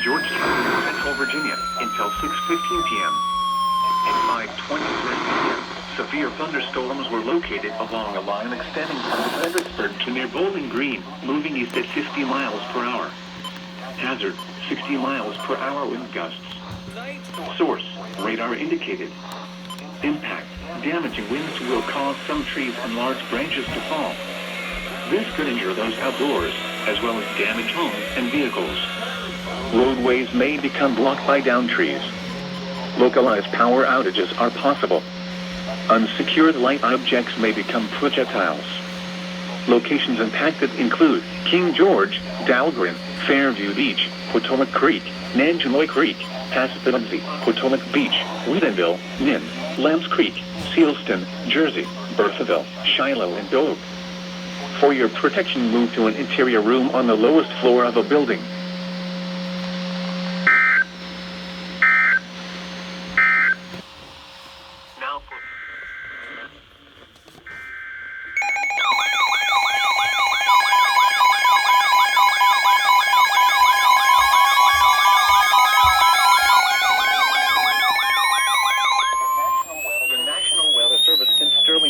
Georgetown, Central Virginia, until 6:15 p.m. At 5:23 p.m., severe thunderstorms were located along a line extending from Fredericksburg to near Bowling Green, moving east at 50 miles per hour. Hazard, 60 miles per hour wind gusts. Source, radar indicated. Impact, damaging winds will cause some trees and large branches to fall. This could injure those outdoors, as well as damage homes and vehicles. Roadways may become blocked by downed trees. Localized power outages are possible. Unsecured light objects may become projectiles. Locations impacted include King George, Dahlgren, Fairview Beach, Potomac Creek, Nanjanoy Creek, Paspidumsey, Potomac Beach, Wheatonville, Nin, Lambs Creek, Sealston, Jersey, Bertheville, Shiloh, and Doak. For your protection, move to an interior room on the lowest floor of a building.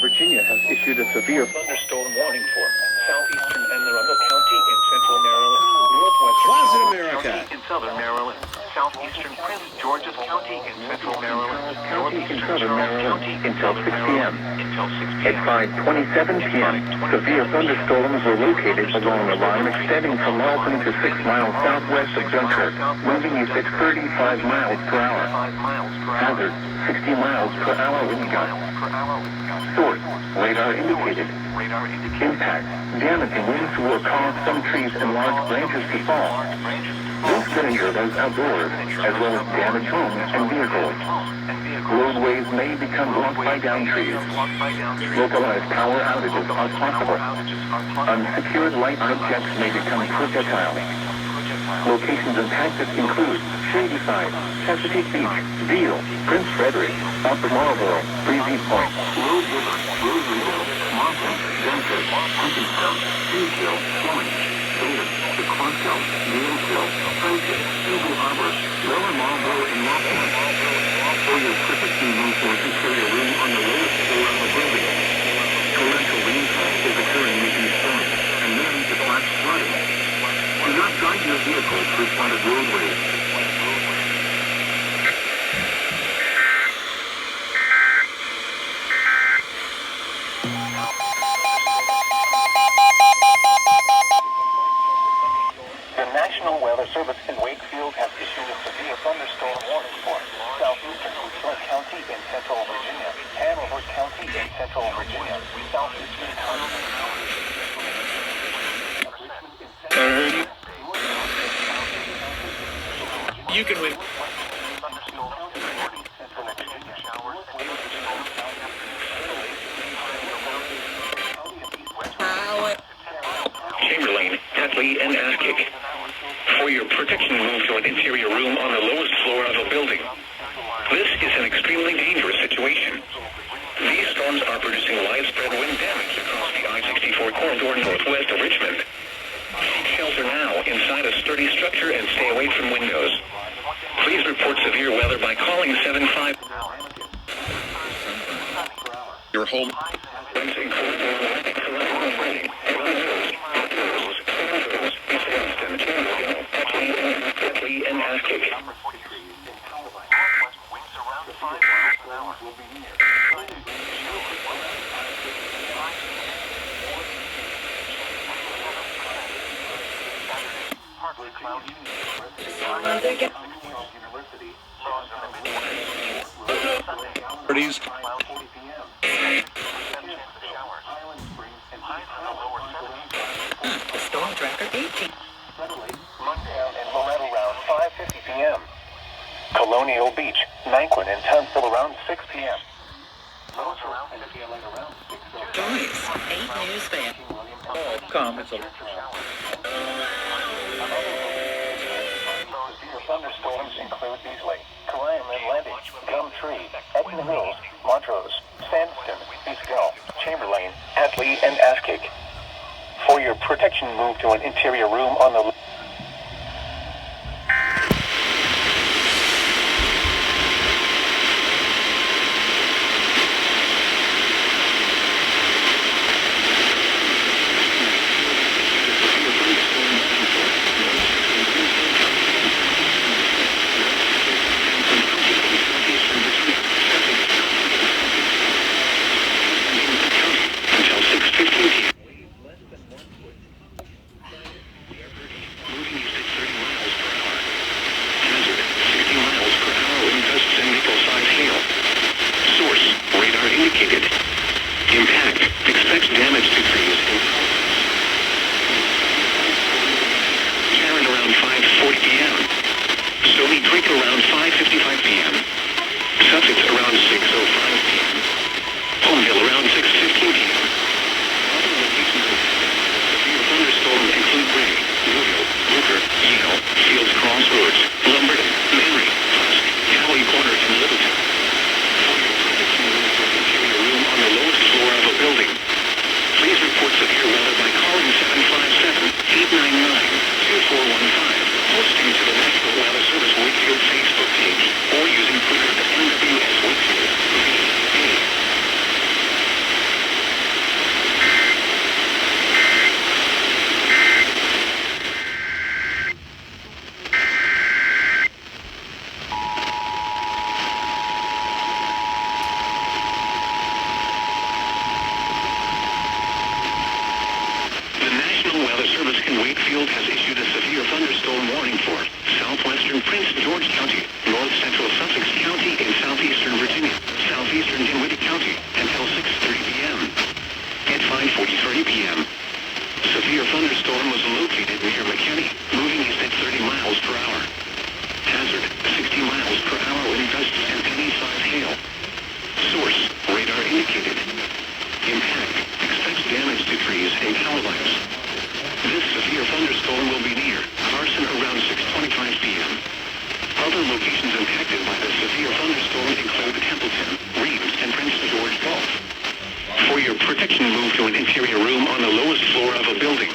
Virginia has issued a severe thunderstorm warning for southeastern Anne Arundel County in central Maryland, northwestern County in southern Maryland, southeastern Prince George's County in central Maryland, northeastern Charles County until 6 p.m. At 5:27 p.m., severe thunderstorms were located along a line extending from Malton to 6 miles southwest of Dunkirk, moving east at 35 miles per hour. Hazard, 60 miles per hour wind gusts. Source, radar indicated. Impact, damaging winds will cause some trees and large branches to fall. This could injure those outdoors, as well as damage homes and vehicles. Roadways may become blocked by downed trees. Localized power outages are possible. Unsecured light objects may become projectiles. Locations impacted include Shadyside, Chesapeake Beach, Deal, Prince Frederick, Upper Marlboro, Breezy Point, Rose River, Rosaryville, Markham, Dunkirk, Huntington, Seasville, Florence, Taylor, DeQuanto, Gainesville, Franklin, Eagle Harbor, Lower Marlboro, and Rockland. For your protection, move to an interior room on the lowest floor of the building. Torrential rainfall is occurring with these storms, and may lead to flash flooding. Do not drive your vehicle through flooded roadways. The National Weather Service in Wakefield has issued a severe thunderstorm warning for southeastern Detroit County in central Virginia, Hanover County in central Virginia, southeastern You can win. Chamberlain, Tetley, and Askick. For your protection, move to an interior room on the lowest floor of a building. This is an extremely dangerous situation. These storms are producing widespread wind damage across the I-64 corridor northwest of Richmond. Seek shelter now inside a sturdy structure and stay away from windows. Please report severe weather by calling 75. Your home. And Askick. The storm tracker 18. And Loretto around 5:50 p.m. Colonial Beach, Nanquin, and Tunstall around 6 p.m. Joyce, 8 News Fan. Calm, it's a... Thunderstorms include Beasley, Caliman Landing, Gumtree, Etna Hills, Montrose, Sandston, East Gull, Chamberlain, Atlee, and Askick. For your protection, move to an interior room on the indicated. Impact. Expects damage to trees and Sharon around 5:40 p.m. Stony Creek around 5:55 p.m. Sussex around 6:05 p.m. Homeville around 6:15 p.m. Other locations of severe thunderstorms include Gray, Woodville, Booker, Yale, Fields Crossroads, Lumberton, Mary, Husk, Cowley Corner, and Littleton. For your protection, move to an interior room on the lowest floor of a building. Please report severe weather by calling 757-899-2415, posting to the National Weather Service Wakefield Facebook page, or using Twitter at NWS Wakefield. The National Weather Service in Wakefield has issued a severe thunderstorm warning for southwestern Prince George County, north central Sussex County, and southeastern Virginia, southeastern Dinwiddie County, until 6:30 p.m. At 5:43 p.m., severe thunderstorm was located near McKinney, moving east at 30 miles per hour. Hazard, 60 miles per hour wind gusts and penny-sized hail. Source, radar indicated. Impact, expects damage to trees and power lines. This severe thunderstorm will be near Carson around 6:25 p.m. Other locations impacted by the severe thunderstorm include Templeton, Reeves, and Prince George Gulf. For your protection, move to an interior room on the lowest floor of a building.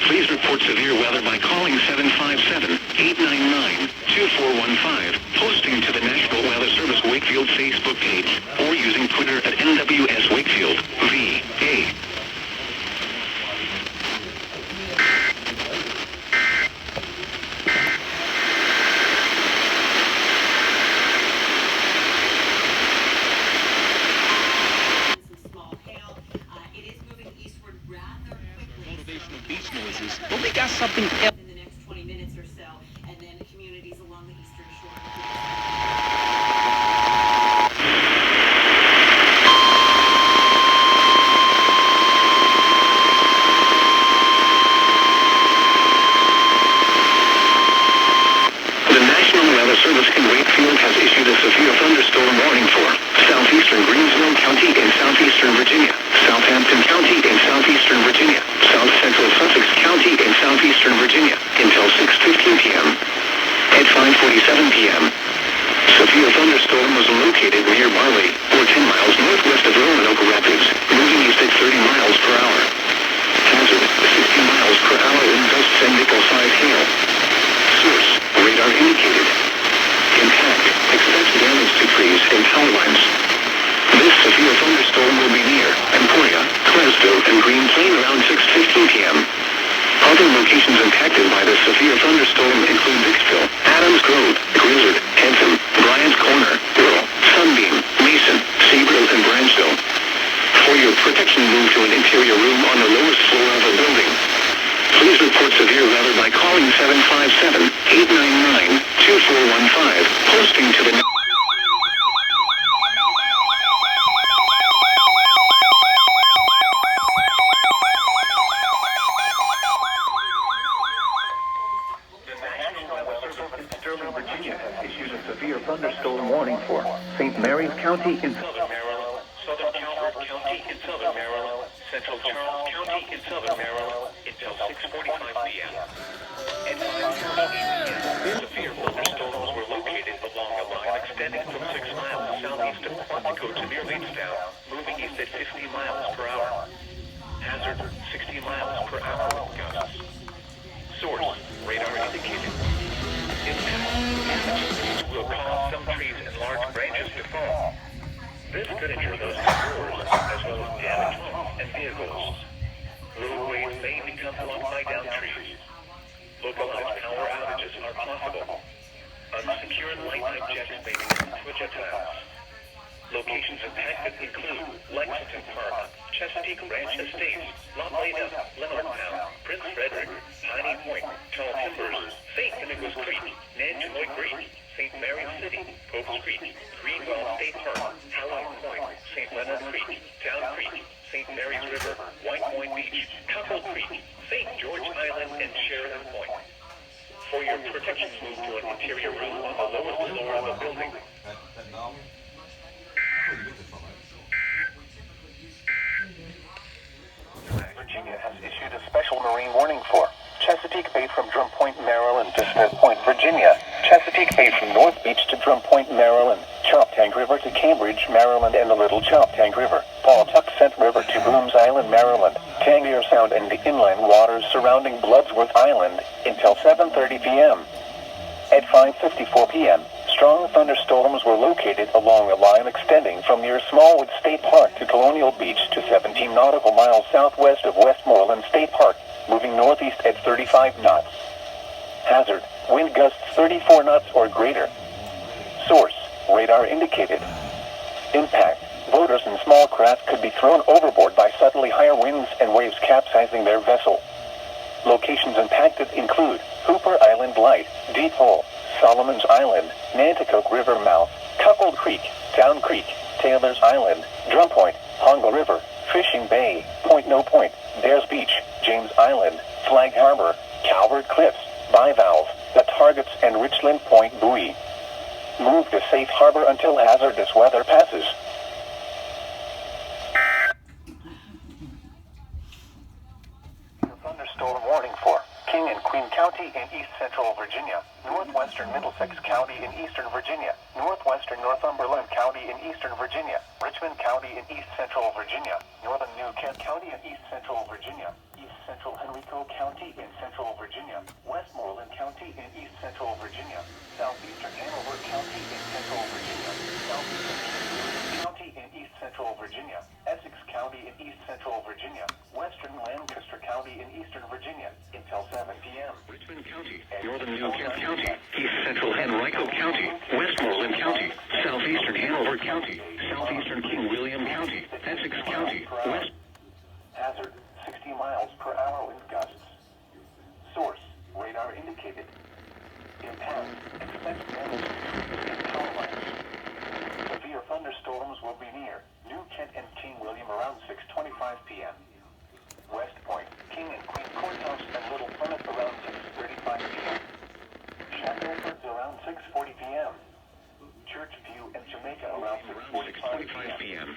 Please report severe weather by calling 757-899-2415, posting to the National Weather Service Wakefield Facebook page, or using Twitter at NWS Wakefield, VA. Some small hail. It is moving eastward rather quickly. Motivational beach noises, but we got something else. In the next 20 minutes or so, and then communities along the eastern shore. The National Weather Service in Wakefield has issued a severe thunderstorm warning for southeastern Greensville County in southeastern Virginia, Southampton County in southeastern Virginia, south central Sussex County in southeastern Virginia, until 6:15 p.m. At 5:47 p.m., severe thunderstorm was located near Barley, or 10 miles northwest of Roanoke Rapids, moving east at 30 miles per hour. Hazard, 60 miles per hour wind gusts and nickel-sized hail. Source, radar indicated. Impact, expects damage to trees and power lines. This severe thunderstorm will be near Emporia, Cresville, and Green Plain around 6:15 p.m. Other locations impacted by the severe thunderstorm include Vicksville, Adams Grove, Grizzard, Henson, Bryant's Corner, Earl, Sunbeam, Mason, Sabreville, and Branchville. For your protection, move to an interior room on the lowest floor of a building. Please report severe weather by calling 757-899-2415, posting to the Sterling, Virginia has issued a severe thunderstorm warning for St. Mary's County in southern Maryland, southern Calvert County in southern Maryland, central Charles County in southern Maryland until 6:45 p.m. At 5:30 p.m., severe thunderstorms were located along a line extending from 6 miles southeast of Quantico to near Leedstown, moving east at 50 miles per hour. Hazard, 60 miles per hour wind gusts. Source, radar indicated. Impact will cause some trees and large branches to fall. This could injure those indoors, as well as damage homes and vehicles. Roadways may become blocked by downed trees. Localized power outages are possible. Unsecured light-night jets may become projectiles. Locations impacted include Lexington Park, Chesapeake Ranch Estates, Lotleda, Leonardtown, Prince Frederick, Piney Point, Tall Timbers, St. Dominguez Creek, Nantucket Creek, St. Mary's City, Pope's Creek, Greenwell State Park, Hallam Point, St. Leonard Creek, Town Creek, St. Mary's River, White Point Beach, Cuckold Creek, St. George Island, and Sheridan Point. For your protection, move to an interior room on the lowest floor of the building. Virginia has issued a special marine warning for Chesapeake Bay from Drum Point, Maryland to Smith Point, Virginia. Chesapeake Bay from North Beach to Drum Point, Maryland. Choptank River to Cambridge, Maryland, and the Little Choptank River. Pawtuxet River to Booms Island, Maryland. Tangier Sound and the inland waters surrounding Bloodsworth Island until 7:30 p.m. At 5:54 p.m., strong thunderstorms were located along a line extending from near Smallwood State Park to Colonial Beach to 17 nautical miles southwest of Westmoreland State Park, moving northeast at 35 knots. Hazard, wind gusts 34 knots or greater. Source, radar indicated. Impact, boaters and small craft could be thrown overboard by suddenly higher winds and waves capsizing their vessel. Locations impacted include Hooper Island Light, Deep Hole, Solomon's Island, Nanticoke River Mouth, Cuckold Creek, Town Creek, Taylor's Island, Drum Point, Hongo River, Fishing Bay, Point No Point, Bears Beach, James Island, Flag Harbor, Calvert Cliffs, Bivalve, The Targets, and Richland Point Buoy. Move to safe harbor until hazardous weather passes. Thunderstorm warning for King and Queen County in East Central Virginia, Northwestern Middlesex County in Eastern Virginia, Northwestern Northumberland County in Eastern Virginia, Richmond County in East Central Virginia, Northern New Kent County in East Central Virginia, East Central Henrico County in Central Virginia, Westmoreland County in East Central Virginia, Southeastern Hanover County in Central Virginia, Southeastern County in East Central Virginia, Essex County in East Central Virginia, Western Lancaster County in Eastern Virginia until 7 p.m. Richmond County, Northern New Kent County, East Central Henrico County, Westmoreland County, Southeastern Hanover County, Southeastern King William County, Essex County, West. Hazard, 60 miles per hour wind gusts. Source, radar indicated. Impact, expect damage to power lines. Severe thunderstorms will be near New Kent and King William around 6:25 p.m. West Point, King and Queen Courthouse and Little Plymouth around 6:35 p.m. Shackelford around 6:40 p.m. Churchview and Jamaica around 6:45 p.m.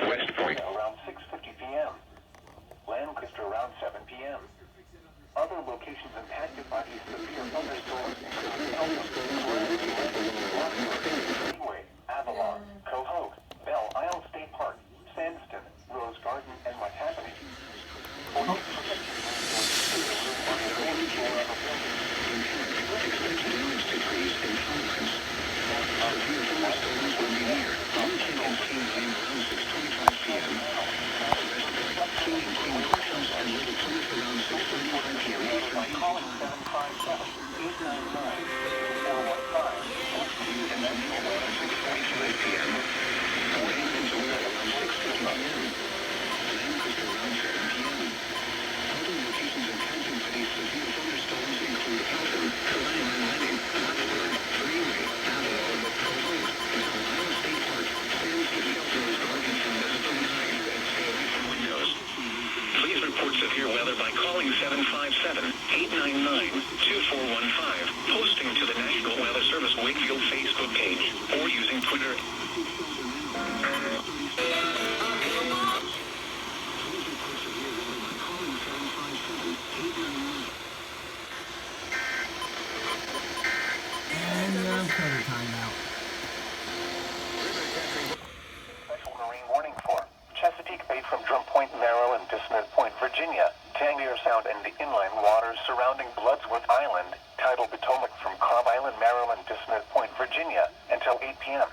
West Point around 6:50 p.m. Lancaster around 7 p.m. Other locations impacted by these severe thunderstorms include Speedway, Avalon, Cohogue, Belle Isle State Park, Sandston, Rose Garden, and Matapony. Please report severe weather by calling 757-899-2415, posting to the National Weather Service Wakefield Facebook page, or using Twitter. Special marine warning for Chesapeake Bay from Drum Point, Maryland to Smith Point, Virginia, Tangier Sound and the inland waters surrounding Bloodsworth Island, tidal Potomac from Cobb Island, Maryland to Smith Point, Virginia until 8 p.m.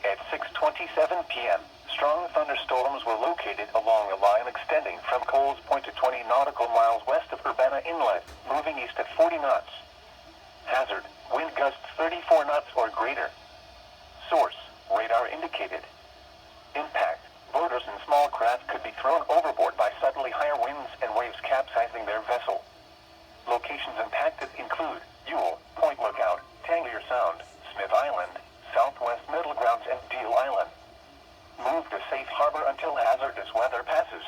At 6:27 p.m., strong thunderstorms were located along a line extending from Coles Point to 20 nautical miles west of Urbana Inlet, moving east at 40 knots. Hazard, wind gusts 34 knots or greater. Source, radar indicated. Impact, boaters and small craft could be thrown overboard by suddenly higher winds and waves capsizing their vessel. Locations impacted include Ewell, Point Lookout, Tangier Sound, this weather passes.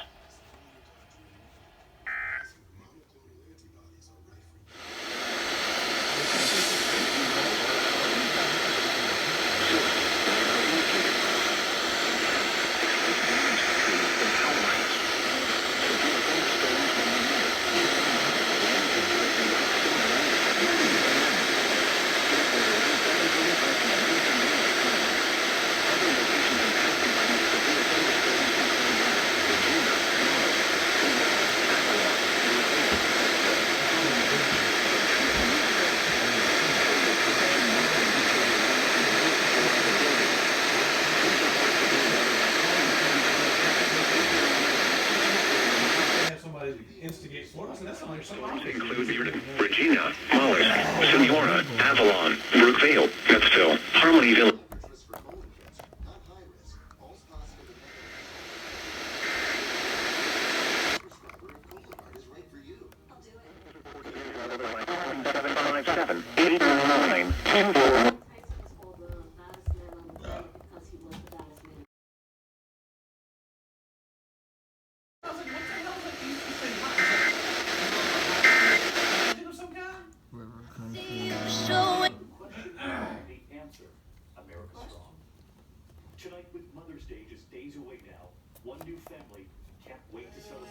Instigate Florida, so that's only something. Include Regina, Mollusk, Sonora, Avalon, Brookvale, Metsville, Harmonyville. Tonight, with Mother's Day just days away now, one new family can't wait to celebrate.